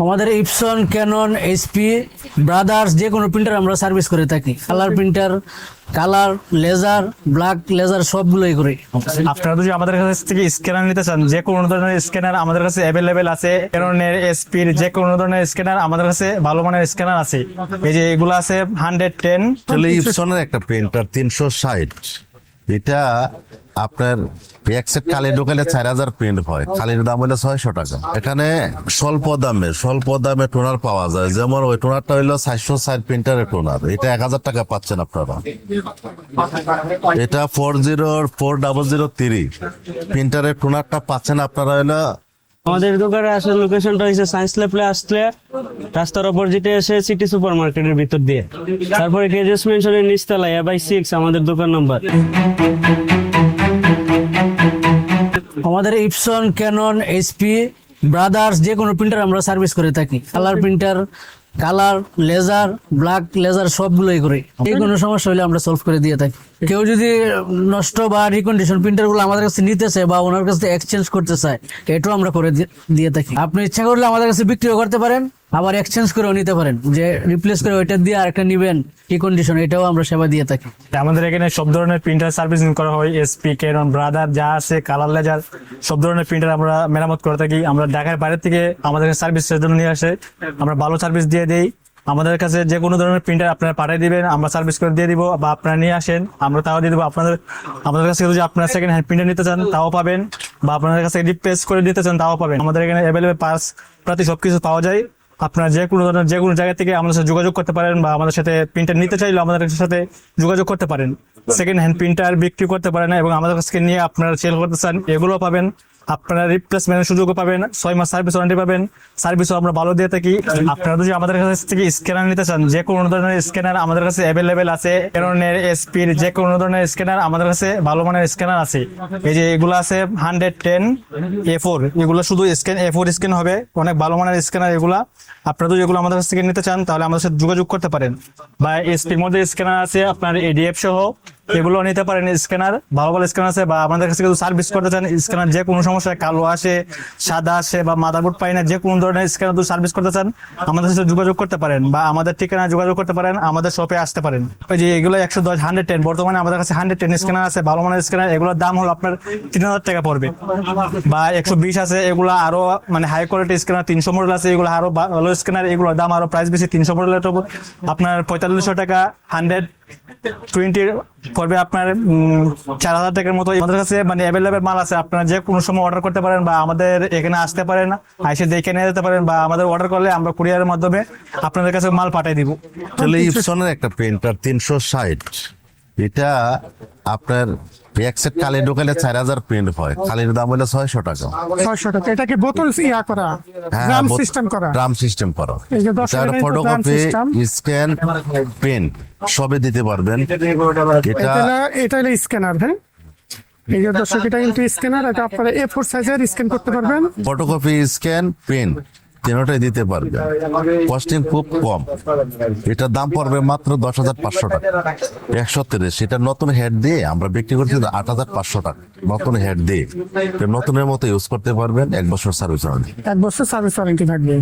আমাদের Epson, Canon, HP, brothers যে কোনো প্রিন্টার আমরা সার্ভিস করে থাকি। Colour printer, colour, laser, black laser সবগুলোই করি। আপনারা যদি আমাদের কাছ থেকে স্ক্যানার নিতে চান, যে কোনো ধরনের স্ক্যানার আমাদের কাছে অ্যাভেলেবেল আছে। ক্যাননের, এসপির যে কোনো ধরনের স্ক্যানার আমাদের কাছে ভালো মানের স্ক্যানার আছে। এই যে এগুলো আছে 110। ইপসনের একটা প্রিন্টার 360, এটা আপনার এক সেট কালি ঢোকালে 4000 প্রিন্ট হয়, কালির দাম হলো 600 টাকা। এখানে স্বল্প দামে টোনার পাওয়া যায়, যেমন ওই টোনারটা হইলো 460 প্রিন্টারের টোনার, এটা 1000 টাকা পাচ্ছেন আপনারা। এটা 404003 প্রিন্টারের টোনারটা পাচ্ছেন আপনারা হইলো। আমাদের দোকানে আসার লোকেশনটা হচ্ছে সায়েন্স ল্যাবে আসলে রাস্তার অপোজিটে এসে সিটি সুপার মার্কেটের ভিতর দিয়ে, তারপরে কেজেস মেনশনের নিচতলায় A/6 আমাদের দোকান নাম্বার। আমাদের ইপসন, ক্যানন, এইচপি, ব্রাদার্স যে কোনো প্রিন্টার আমরা সার্ভিস করে থাকি। Colour printer, colour, laser, black laser সবগুলোই করি। যে কোনো সমস্যা হলে আমরা সলভ করে দিয়ে থাকি। কেউ যদি নষ্ট বা রিকন্ডিশন প্রিন্টারগুলো আমাদের কাছে নিতে চায় বা ওনার কাছে এক্সচেঞ্জ করতে চায়, এটাও আমরা করে দিয়ে থাকি। আপনি ইচ্ছা করলে আমাদের কাছে বিক্রিও করতে পারেন, আবার এক্সচেঞ্জ করেও নিতে পারেন, যে রিপ্লেস করে ওইটা দিয়ে আরেকটা নিবেন রিকন্ডিশন, এটাও আমরা সেবা দিয়ে থাকি। আমাদের এখানে সব ধরনের প্রিন্টার সার্ভিসিং করা হয়। এসপি, ক্যানন, ব্রাদার যা আছে, কালার, লেজার সব ধরনের প্রিন্টার আমরা মেরামত করে থাকি। আমরা ঢাকার বাইরে থেকে আমাদের সার্ভিসের জন্য নিয়ে আসে, আমরা ভালো সার্ভিস দিয়ে দেই। আমাদের কাছে যে কোনো ধরনের প্রিন্টার আপনারা পাঠিয়ে দিবেন, আমরা সার্ভিস করে দিয়ে দিব, বা আপনারা নিয়ে আসেন আমরা তাও দিয়ে দেবো। আমাদের কাছে যদি আপনারা সেকেন্ড হ্যান্ড প্রিন্টার নিতে চান তাও পাবেন, বা আপনাদের কাছে রিপ্লেস করে দিতে চান তাও পাবেন। আমাদের এখানে অ্যাভেলেবেল পার্টস প্রায় সবকিছু পাওয়া যায়। আপনারা যে কোনো জায়গা থেকে আমাদের সাথে যোগাযোগ করতে পারেন, বা আমাদের সাথে প্রিন্টার নিতে চাইলে আমাদের সাথে যোগাযোগ করতে পারেন। সেকেন্ড হ্যান্ড প্রিন্টার বিক্রি করতে পারেন এবং আমাদের কাছে নিয়ে আপনারা সেল করতে চান, এগুলো পাবেন। আপনারা রিপ্লেসমেন্টের সুযোগও পাবেন, 6 মাস সার্ভিস ওয়ারেন্টি পাবেন। সার্ভিসও আমরা ভালো দিয়ে থাকি। আপনারা যদি আমাদের কাছ থেকে স্ক্যানার নিতে চান, যে কোনো ধরনের স্ক্যানার আমাদের কাছে অ্যাভেলেবেল আছে। ক্যাননের, এসপির যে কোনো ধরনের স্ক্যানার আমাদের কাছে ভালো মানের স্ক্যানার আছে। এই যে এগুলো আছে 110 A4, এগুলো শুধু A4 স্ক্যান হবে, অনেক ভালো মানের স্ক্যানার এগুলা। আপনারা যদি এগুলো আমাদের কাছ থেকে নিতে চান তাহলে আমাদের সাথে যোগাযোগ করতে পারেন। বা এসপির মধ্যে স্ক্যানার আছে আপনার ADF সহ, এগুলো নিতে পারেন। স্ক্যানার ভালো ভালো স্ক্যানার আছে। বা আমাদের কাছে যদি সার্ভিস করতে চান, স্ক্যানার যে কোনো সমস্যায় কালো আসে, সাদা আসে, বা মাদারবোর্ড পাই না, যে কোনো ধরনের স্ক্যানার যদি সার্ভিস করতে চান আমাদের সাথে যোগাযোগ করতে পারেন, বা আমাদের ঠিকানায় যোগাযোগ করতে পারেন, আমাদের শপে আসতে পারেন। ওই যে এগুলো 110 110 বর্তমানে আমাদের কাছে 110 স্ক্যানার আছে, ভালো মানের স্ক্যানার। এগুলোর দাম হলো আপনার 3000 টাকা পড়বে। বা 120 আছে, এগুলো আরো মানে হাই কোয়ালিটি স্ক্যানার। 300 মডেল আছে, এগুলো আরো ভালো স্ক্যানার, এগুলোর দাম আরো প্রাইস বেশি। 300 মডেলের আপনার 4500 টাকা, 120 পড়বে আপনার 4000 টাকার মতো। আমাদের কাছে মানে অ্যাভেলেবেল মাল আছে, আপনারা যে কোনো সময় অর্ডার করতে পারেন, বা আমাদের এখানে আসতে পারেন, এসে দেখে নিয়ে যেতে পারেন, বা আমাদের অর্ডার করলে আমরা কুরিয়ারের মাধ্যমে আপনাদের কাছে মাল পাঠিয়ে দিব। ইপসনের একটা প্রিন্টার 360, এটা আপনার এক সেট কালি ঢোকালে 4000 প্রিন্ট হয়, কালির দাম হলো 600 টাকা। 600 টাকা। এটা কি বোতল করা, ড্রাম সিস্টেম করা? ড্রাম সিস্টেম করা। এই যে 10 টাকা ফটোকপি, স্ক্যান, প্রিন্ট সবই দিতে পারবেন। এটা হলো স্ক্যানার। হ্যাঁ, এই যে দর্শক, এটা কিন্তু স্ক্যানার। এটা আপনারা A4 সাইজের স্ক্যান করতে পারবেন। ফটোকপি, স্ক্যান, প্রিন্ট তিনটাই দিতে পারবে। কস্টিং খুব কম, এটার দাম পড়বে মাত্র 10,500 টাকা। 130, এটা নতুন হেড দিয়ে আমরা বিক্রি করছি 8,500 টাকা। নতুন হেড দিয়ে নতুনের মতো ইউজ করতে পারবেন। 1 বছর সার্ভিস ওয়ারেন্টি। 1 বছর সার্ভিস ওয়ারেন্টি থাকবে।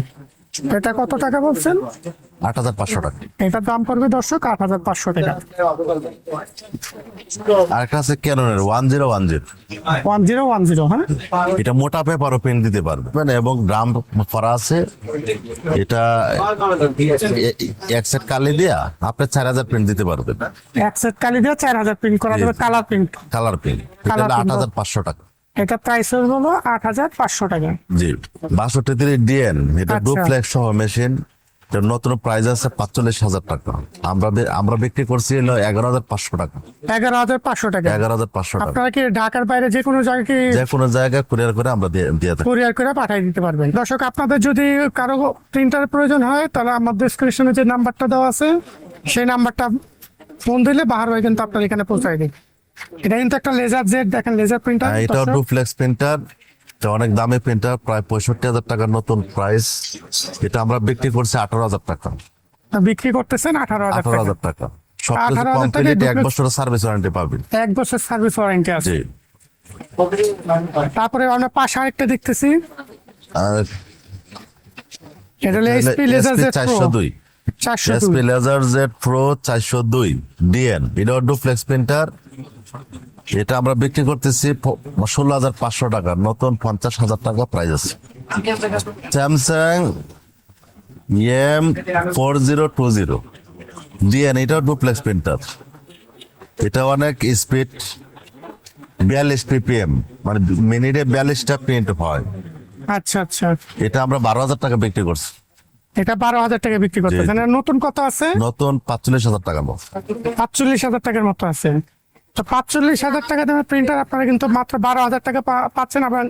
এটা কত টাকা বলছেন? 8,500 টাকা। এটার দাম পড়বে দর্শক 8,500 টাকা। আরেকটা আছে ক্যাননের 1010। 1010। হ্যাঁ, এটা মোটা পেপারও প্রিন্ট দিতে পারবে এবং ড্রাম করা আছে। এটা এক সেট কালি দিয়া আপনি 4000 প্রিন্ট দিতে পারবেন। এক সেট কালি দিয়ে 4000 প্রিন্ট করা যাবে। Colour print. কালার প্রিন্ট, এটা 8,500 টাকা। এটা প্রাইস হলো 8,500 টাকা। জি, 62 ডিএন, এটা ডুপ্লেক্স সহ মেশিন। নতুন প্রাইস আছে 45,000 টাকা। আমরা বিক্রি করছি 11,500 টাকা। 11,500 টাকা। 11,500 টাকা। আপনারা কি ঢাকার বাইরে যে কোনো জায়গায় কুরিয়ার করে আমরা দিয়ে থাকি। কুরিয়ার করে পাঠিয়ে দিতে পারবেন। দর্শক, আপনাদের যদি কারো প্রিন্টারের প্রয়োজন হয় তাহলে আমার ডেসক্রিপশনে যে নাম্বারটা দেওয়া আছে সেই নাম্বারটা ফোন দিলে বাহার ভাই কিন্তু আপনার এখানে পৌঁছায় দিন। এটা কিন্তু একটা লেজার জেড, দেখেন লেজার প্রিন্টার। এটা ডুপ্লেক্স প্রিন্টার, এটা অনেক দামি প্রিন্টার, প্রায় 65,000 টাকার নতুন প্রাইস। এটা আমরা বিক্রি করছি 18,000 টাকা। বিক্রি করতেছেন 18,000 টাকা। সবকিছু কমপ্লিট, 1 বছরের সার্ভিস ওয়ারেন্টি পাবেন। 1 বছর সার্ভিস ওয়ারেন্টি আছে। জি। তারপরে আমরা পাশে আরেকটা দেখতেছি, এটা হলো SP laser Z pro 402 SP 402 laser Z pro 402 DN, এটা ডুপ্লেক্স প্রিন্টার। এটা আমরা বিক্রি করতেছি 16,500 টাকা, নতুন 50,000 টাকা প্রাইস আছে। স্যামসাং M4020 ডিএন, এটা ডুপ্লেক্স প্রিন্টার। এটা অনেক স্পিড, 42 ppm, মানে মিনিটে 42টা প্রিন্ট হয়। আচ্ছা আচ্ছা, এটা আমরা 12,000 টাকা বিক্রি করছি। এটা 12,000 টাকা বিক্রি করতেছেন। আর নতুন কত আছে? নতুন 45,000 টাকার মতো। 45,000 টাকার মতো আছে। তো 45,000 টাকা দামের প্রিন্টার আপনারা কিন্তু মাত্র 12,000 টাকা পাচ্ছেন। আবার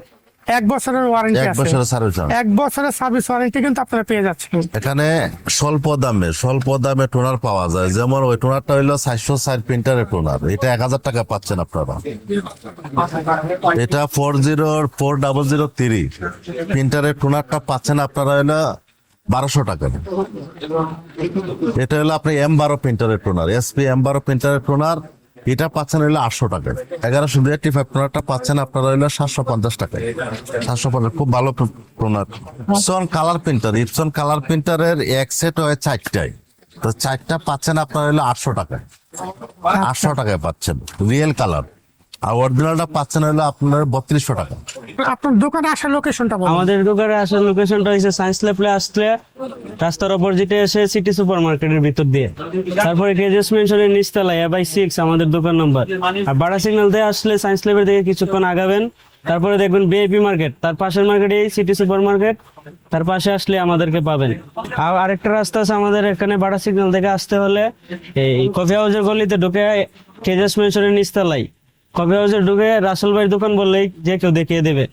1 বছরের ওয়ারেন্টি এক আছে। বছরের সার্ভিস। 1 বছরের সার্ভিস ওয়ারেন্টি কিন্তু আপনারা পেয়ে যাচ্ছেন। এখানে স্বল্প দামে টোনার পাওয়া যায়, যেমন ওই টোনারটা হইলো 460 প্রিন্টারের টোনার, এটা 1,000 টাকা পাচ্ছেন আপনারা। এটা 404003 প্রিন্টারের টোনারটা পাচ্ছেন আপনারা হইলো 1200 টাকা। এটা হলো আপনি M12 প্রিন্টারের টোনার, এসপি M12 প্রিন্টারের টোনার, এটা পাচ্ছেন হইলো 800 টাকা। 1185 টোনারটা পাচ্ছেন আপনারা হইলো 750 টাকায়। 750, খুব ভালো toner. Epson colour printer, Epson colour প্রিন্টারের এক সেট হয় 4টায়, তো 4টা পাচ্ছেন আপনারা হইলো 800 টাকায়। 800 টাকায় পাচ্ছেন রিয়েল কালার। আর অরিজিনালটা পাচ্ছেন হইলো আপনার 3200 টাকা। আপনার দোকানে আসার লোকেশনটা বলুন। আমাদের দোকানে আসার লোকেশনটা হচ্ছে সায়েন্স ল্যাবে আসলে রাস্তার অপোজিটে এসে সিটি সুপার মার্কেটের ভিতর দিয়ে, তারপরে কেজিএস মেনশনের নিচতলায় A/6 আমাদের দোকান নাম্বার। আর বাড়া সিগন্যাল দিয়ে আসলে সায়েন্স ল্যাবের দিকে কিছুক্ষণ আগাবেন, তারপরে দেখবেন বিআইপি মার্কেট, তার পাশের মার্কেটে সিটি সুপার মার্কেট, তার পাশে আসলে আমাদেরকে পাবেন। আর আরেকটা রাস্তা আছে আমাদের এখানে, বাড়া সিগন্যাল থেকে আসতে হলে এই কফি হাউসের গলিতে ঢুকে কেজিএস মেনশনের নিচতলায় কফি হাউসে ঢুকে রাসেল ভাইয়ের দোকান বললেই যে কেউ দেখিয়ে দেবে।